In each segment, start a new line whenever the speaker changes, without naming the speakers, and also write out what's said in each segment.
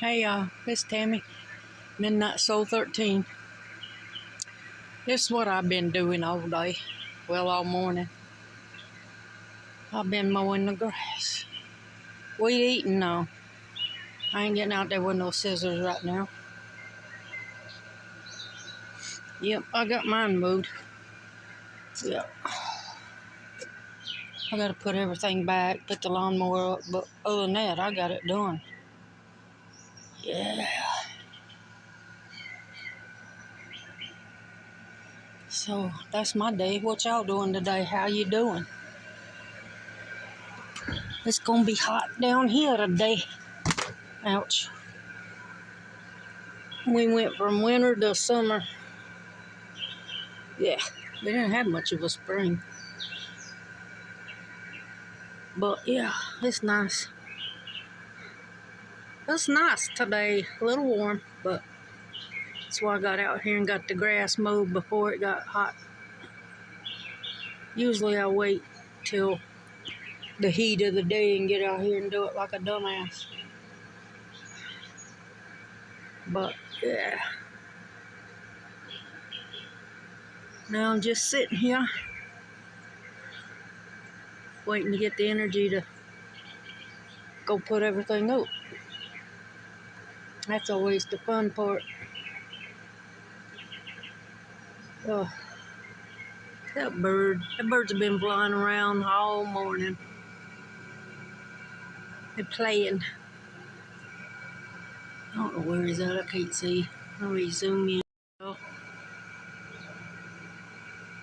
Hey y'all, it's Tammy, Midnight Soul 13. This is what I've been doing all day. Well, all morning. I've been mowing the grass. Weed eating now. I ain't getting out there with no scissors right now. Yep, I got mine mowed. Yep. I gotta put everything back, put the lawnmower up, but other than that, I got it done. Yeah. So, that's my day. What y'all doing today? How you doing? It's gonna be hot down here today. Ouch. We went from winter to summer. Yeah, we didn't have much of a spring. But yeah, it's nice. It's nice today. A little warm, but that's why I got out here and got the grass mowed before it got hot. Usually I wait till the heat of the day and get out here and do it like a dumbass. But yeah. Now I'm just sitting here waiting to get the energy to go put everything up. That's always the fun part. Oh, that bird's been flying around all morning. They're playing. I don't know where he's at. I can't see. Let me zoom in. Oh,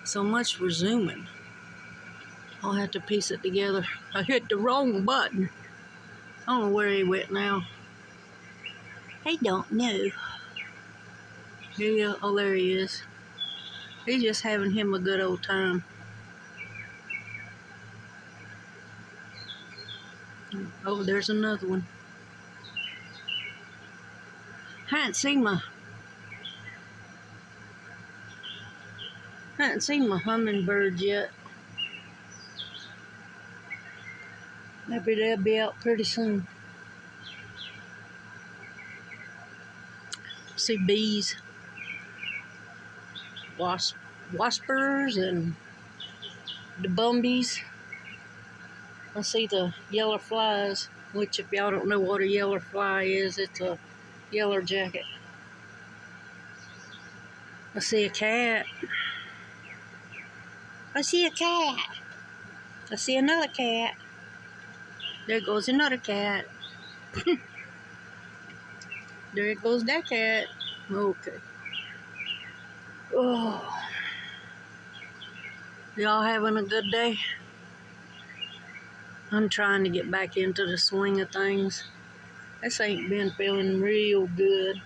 so much for zooming. I'll have to piece it together. I hit the wrong button. I don't know where he went now. I don't know. Yeah, oh, there he is. He's just having him a good old time. Oh, there's another one. Hadn't seen my hummingbirds yet. Maybe they'll be out pretty soon. See bees, waspers, and the bumbees. I see the yeller flies, which if y'all don't know what a yeller fly is, it's a yeller jacket. I see a cat. I see a cat. I see another cat. There goes another cat. There goes that cat. Okay. Oh. Y'all having a good day? I'm trying to get back into the swing of things. This ain't been feeling real good.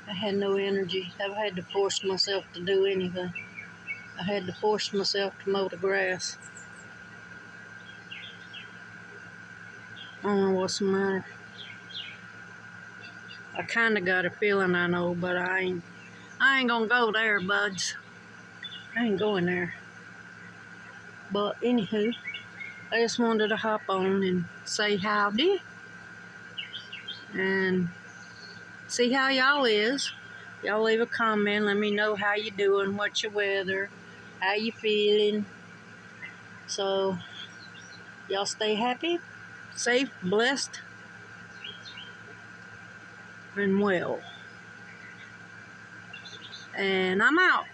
I had no energy. I've had to force myself to do anything. I had to force myself to mow the grass. I don't know what's the matter. I kind of got a feeling I know, but I ain't gonna go there, buds. I ain't going there. But anywho, I just wanted to hop on and say howdy and see how y'all is. Y'all leave a comment. Let me know how you doing, what's your weather, how you feeling. So y'all stay happy, safe, blessed, and well. And I'm out.